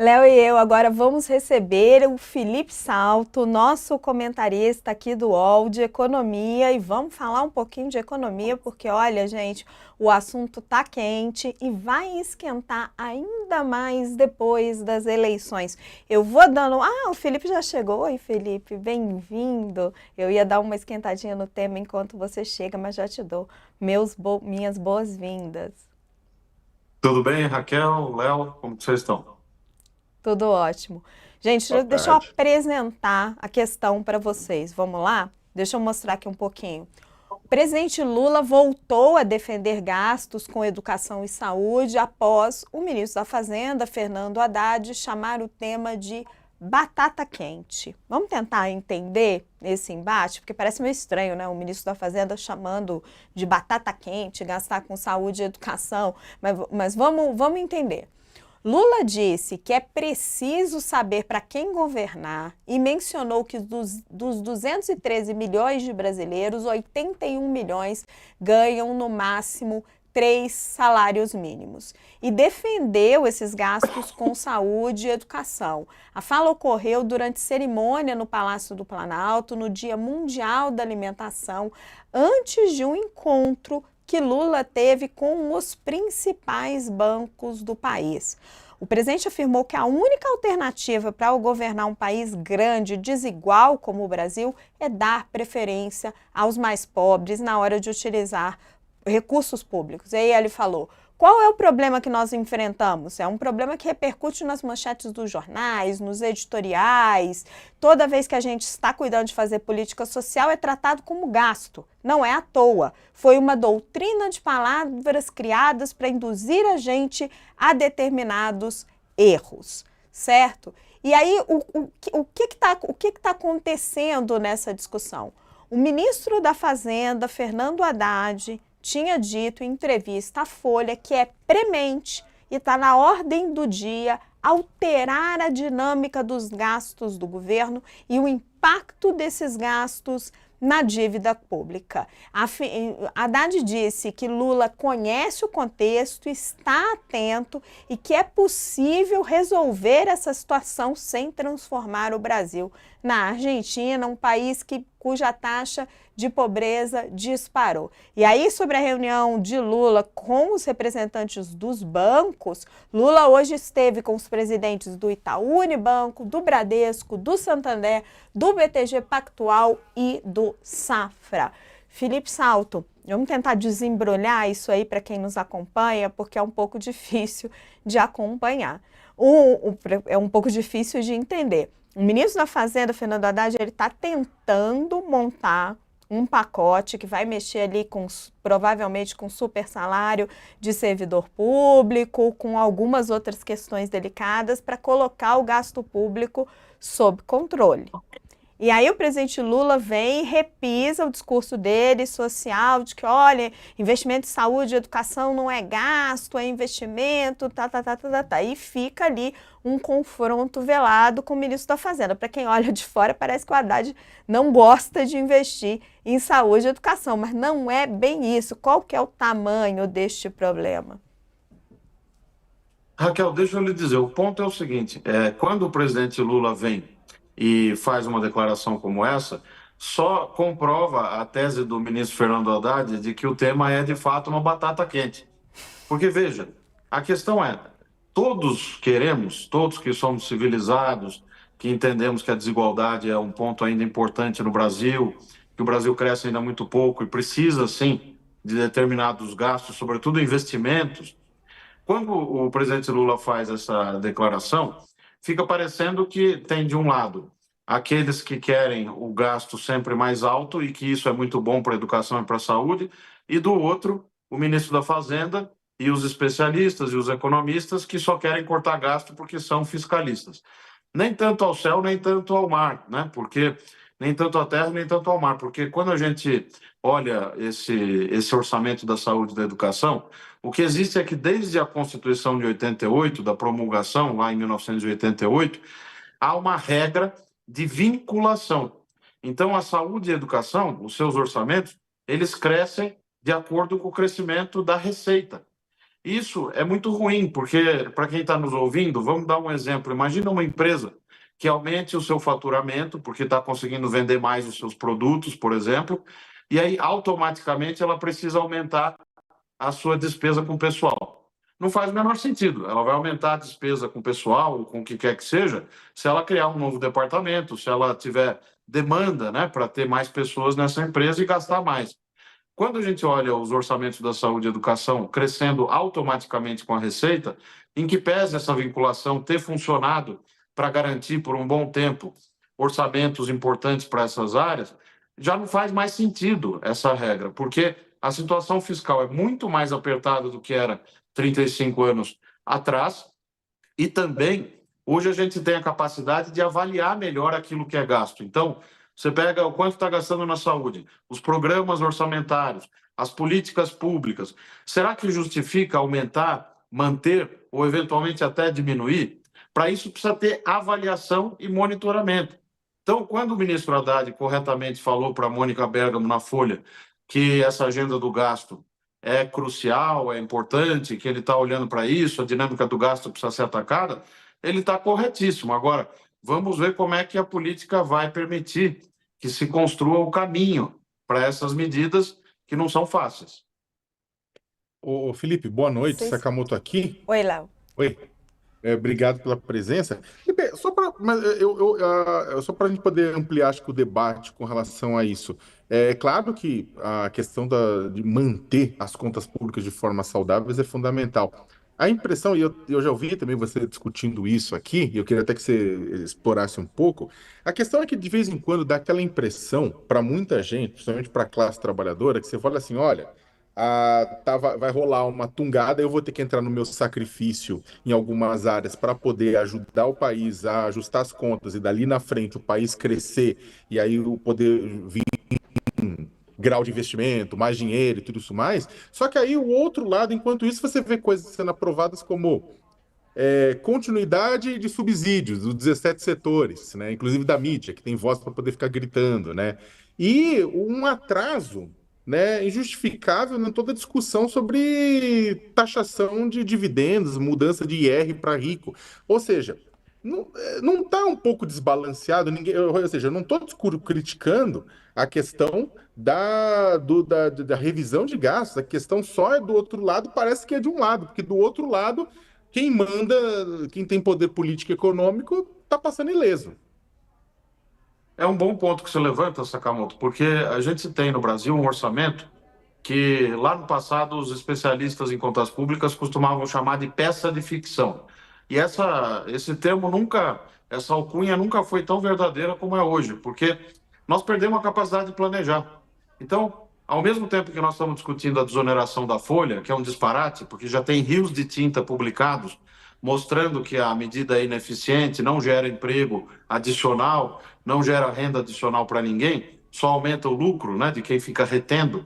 Léo e eu agora vamos receber o Felipe Salto, nosso comentarista aqui do UOL de economia, e vamos falar um pouquinho de economia, porque olha, gente, o assunto tá quente e vai esquentar ainda mais depois das eleições. Eu vou dando. Ah, o Felipe já chegou. Oi, Felipe, bem-vindo. Eu ia dar uma esquentadinha no tema enquanto você chega, mas já te dou minhas boas-vindas. Tudo bem, Raquel, Léo, como que vocês estão? Tudo ótimo. Gente, Boa deixa eu tarde. apresentar a questão para vocês. Vamos lá? Deixa eu mostrar aqui um pouquinho. O presidente Lula voltou a defender gastos com educação e saúde após o ministro da Fazenda, Fernando Haddad, chamar o tema de batata quente. Vamos tentar entender esse embate, porque parece meio estranho, né? O ministro da Fazenda chamando de batata quente, gastar com saúde e educação, mas vamos entender. Lula disse que é preciso saber para quem governar e mencionou que dos 213 milhões de brasileiros, 81 milhões ganham no máximo 3 salários mínimos. E defendeu esses gastos com saúde e educação. A fala ocorreu durante cerimônia no Palácio do Planalto, no Dia Mundial da Alimentação, antes de um encontro que Lula teve com os principais bancos do país. O presidente afirmou que a única alternativa para governar um país grande e desigual como o Brasil é dar preferência aos mais pobres na hora de utilizar recursos públicos. E aí ele falou: qual é o problema que nós enfrentamos? É um problema que repercute nas manchetes dos jornais, nos editoriais. Toda vez que a gente está cuidando de fazer política social, é tratado como gasto. Não é à toa. Foi uma doutrina de palavras criadas para induzir a gente a determinados erros, certo? E aí, o que está acontecendo nessa discussão? O ministro da Fazenda, Fernando Haddad, tinha dito em entrevista à Folha que é premente e está na ordem do dia alterar a dinâmica dos gastos do governo e o impacto desses gastos na dívida pública. Haddad disse que Lula conhece o contexto, está atento e que é possível resolver essa situação sem transformar o Brasil na Argentina, um país cuja taxa de pobreza disparou. E aí, sobre a reunião de Lula com os representantes dos bancos, Lula hoje esteve com os presidentes do Itaú Unibanco, do Bradesco, do Santander, do BTG Pactual e do Safra. Felipe Salto, vamos tentar desembrulhar isso aí para quem nos acompanha, porque é um pouco difícil de acompanhar. É um pouco difícil de entender. O ministro da Fazenda, Fernando Haddad, ele está tentando montar um pacote que vai mexer ali com, provavelmente, com super salário de servidor público, com algumas outras questões delicadas para colocar o gasto público sob controle. E aí o presidente Lula vem e repisa o discurso dele, social, de que, olha, investimento em saúde e educação não é gasto, é investimento, tá. E fica ali um confronto velado com o ministro da Fazenda. Para quem olha de fora, parece que o Haddad não gosta de investir em saúde e educação, mas não é bem isso. Qual que é o tamanho deste problema? Raquel, deixa eu lhe dizer, o ponto é o seguinte, quando o presidente Lula vem e faz uma declaração como essa, só comprova a tese do ministro Fernando Haddad de que o tema é, de fato, uma batata quente. Porque, veja, a questão é, todos queremos, todos que somos civilizados, que entendemos que a desigualdade é um ponto ainda importante no Brasil, que o Brasil cresce ainda muito pouco e precisa, sim, de determinados gastos, sobretudo investimentos. Quando o presidente Lula faz essa declaração, fica parecendo que tem, de um lado, aqueles que querem o gasto sempre mais alto e que isso é muito bom para a educação e para a saúde, e do outro, o ministro da Fazenda e os especialistas e os economistas que só querem cortar gasto porque são fiscalistas. Nem tanto ao céu, nem tanto ao mar, né? Porque nem tanto à terra, nem tanto ao mar, porque quando a gente olha esse orçamento da saúde e da educação, o que existe é que desde a Constituição de 88, da promulgação lá em 1988, há uma regra de vinculação. Então, a saúde e a educação, os seus orçamentos, eles crescem de acordo com o crescimento da receita. Isso é muito ruim, porque, para quem está nos ouvindo, vamos dar um exemplo. Imagina uma empresa que aumente o seu faturamento, porque está conseguindo vender mais os seus produtos, por exemplo, e aí automaticamente ela precisa aumentar a sua despesa com o pessoal. Não faz o menor sentido. Ela vai aumentar a despesa com o pessoal, ou com o que quer que seja, se ela criar um novo departamento, se ela tiver demanda, né, para ter mais pessoas nessa empresa e gastar mais. Quando a gente olha os orçamentos da saúde e educação crescendo automaticamente com a receita, em que pese essa vinculação ter funcionado para garantir por um bom tempo orçamentos importantes para essas áreas, já não faz mais sentido essa regra, porque a situação fiscal é muito mais apertada do que era 35 anos atrás, e também, hoje a gente tem a capacidade de avaliar melhor aquilo que é gasto. Então, você pega o quanto está gastando na saúde, os programas orçamentários, as políticas públicas. Será que justifica aumentar, manter ou eventualmente até diminuir? Para isso precisa ter avaliação e monitoramento. Então, quando o ministro Haddad corretamente falou para a Mônica Bergamo na Folha que essa agenda do gasto é crucial, é importante, que ele está olhando para isso, a dinâmica do gasto precisa ser atacada, ele está corretíssimo. Agora, vamos ver como é que a política vai permitir que se construa o caminho para essas medidas que não são fáceis. Ô, Felipe, boa noite. Vocês... Sakamoto aqui. Oi, Léo. Oi. Obrigado pela presença. Felipe, só para só para a gente poder ampliar, acho que o debate com relação a isso. É claro que a questão de manter as contas públicas de forma saudável é fundamental. A impressão, e eu já ouvi também você discutindo isso aqui, e eu queria até que você explorasse um pouco, a questão é que de vez em quando dá aquela impressão para muita gente, principalmente para a classe trabalhadora, que você fala assim, olha, vai rolar uma tungada, eu vou ter que entrar no meu sacrifício em algumas áreas para poder ajudar o país a ajustar as contas e dali na frente o país crescer e aí o poder vir grau de investimento, mais dinheiro e tudo isso mais. Só que aí o outro lado, enquanto isso, você vê coisas sendo aprovadas como continuidade de subsídios dos 17 setores, né? Inclusive da mídia, que tem voz para poder ficar gritando, né? E um atraso, né, injustificável em toda a discussão sobre taxação de dividendos, mudança de IR para rico. Ou seja, não está um pouco desbalanceado, ou seja, eu não estou criticando a questão da revisão de gastos, a questão só é do outro lado, parece que é de um lado, porque do outro lado quem manda, quem tem poder político e econômico, está passando ileso. É um bom ponto que você levanta, Sakamoto, porque a gente tem no Brasil um orçamento que lá no passado os especialistas em contas públicas costumavam chamar de peça de ficção. E esse termo nunca, essa alcunha nunca foi tão verdadeira como é hoje, porque nós perdemos a capacidade de planejar. Então, ao mesmo tempo que nós estamos discutindo a desoneração da folha, que é um disparate, porque já tem rios de tinta publicados mostrando que a medida é ineficiente, não gera emprego adicional, não gera renda adicional para ninguém, só aumenta o lucro, né, de quem fica retendo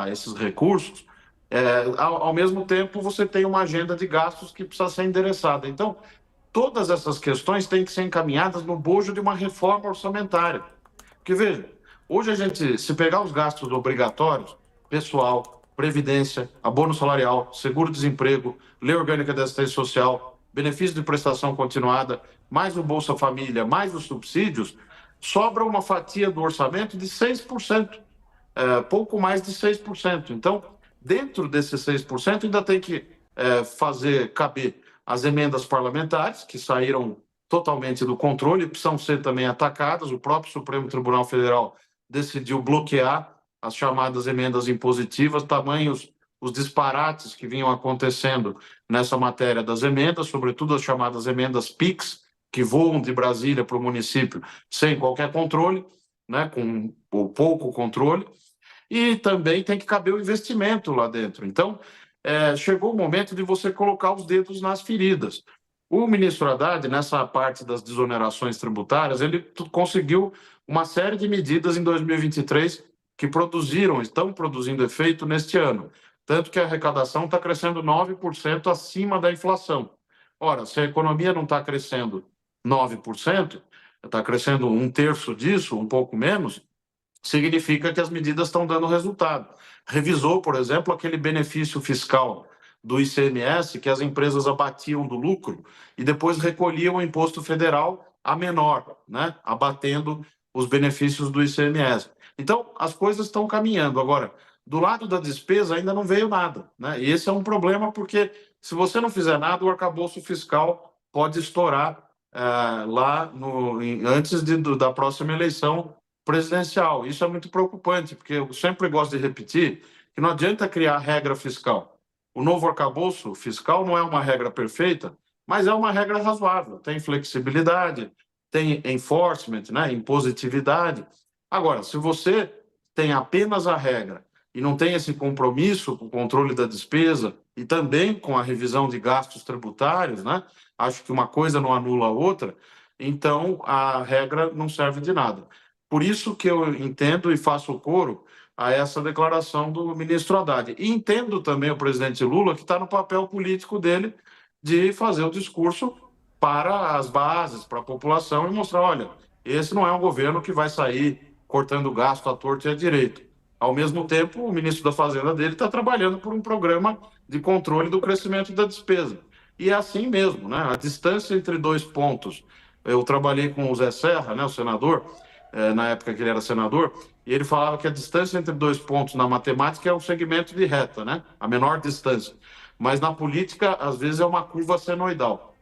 esses recursos. Ao mesmo tempo, você tem uma agenda de gastos que precisa ser endereçada. Então, todas essas questões têm que ser encaminhadas no bojo de uma reforma orçamentária. Porque, veja, hoje a gente, se pegar os gastos obrigatórios, pessoal, previdência, abono salarial, seguro-desemprego, lei orgânica da assistência social, benefício de prestação continuada, mais o Bolsa Família, mais os subsídios, sobra uma fatia do orçamento de 6%, pouco mais de 6%. Então, dentro desses 6%, ainda tem que fazer caber as emendas parlamentares, que saíram totalmente do controle, precisam ser também atacadas. O próprio Supremo Tribunal Federal decidiu bloquear as chamadas emendas impositivas, tamanhos os disparates que vinham acontecendo nessa matéria das emendas, sobretudo as chamadas emendas PIX, que voam de Brasília para o município sem qualquer controle, né, com pouco controle, e também tem que caber o investimento lá dentro. Então, chegou o momento de você colocar os dedos nas feridas. O ministro Haddad, nessa parte das desonerações tributárias, ele conseguiu uma série de medidas em 2023 que estão produzindo efeito neste ano. Tanto que a arrecadação está crescendo 9% acima da inflação. Ora, se a economia não está crescendo 9%, está crescendo um terço disso, um pouco menos, significa que as medidas estão dando resultado. Revisou, por exemplo, aquele benefício fiscal do ICMS que as empresas abatiam do lucro e depois recolhiam o imposto federal a menor, né? Abatendo os benefícios do ICMS. Então, as coisas estão caminhando. Agora, do lado da despesa ainda não veio nada, né? E esse é um problema porque se você não fizer nada, o arcabouço fiscal pode estourar antes da próxima eleição presidencial. Isso é muito preocupante, porque eu sempre gosto de repetir que não adianta criar regra fiscal. O novo arcabouço fiscal não é uma regra perfeita, mas é uma regra razoável. Tem flexibilidade, tem enforcement, né, impositividade. Agora, se você tem apenas a regra e não tem esse compromisso com o controle da despesa e também com a revisão de gastos tributários, né, acho que uma coisa não anula a outra, então a regra não serve de nada. Por isso que eu entendo e faço coro a essa declaração do ministro Haddad. E entendo também o presidente Lula, que está no papel político dele de fazer o discurso para as bases, para a população e mostrar, olha, esse não é um governo que vai sair cortando gasto à torto e à direito. Ao mesmo tempo, o ministro da Fazenda dele está trabalhando por um programa de controle do crescimento da despesa. E é assim mesmo, né? A distância entre 2 pontos. Eu trabalhei com o Zé Serra, né, o senador, na época que ele era senador, e ele falava que a distância entre 2 pontos na matemática é um segmento de reta, né? A menor distância. Mas na política, às vezes, é uma curva senoidal.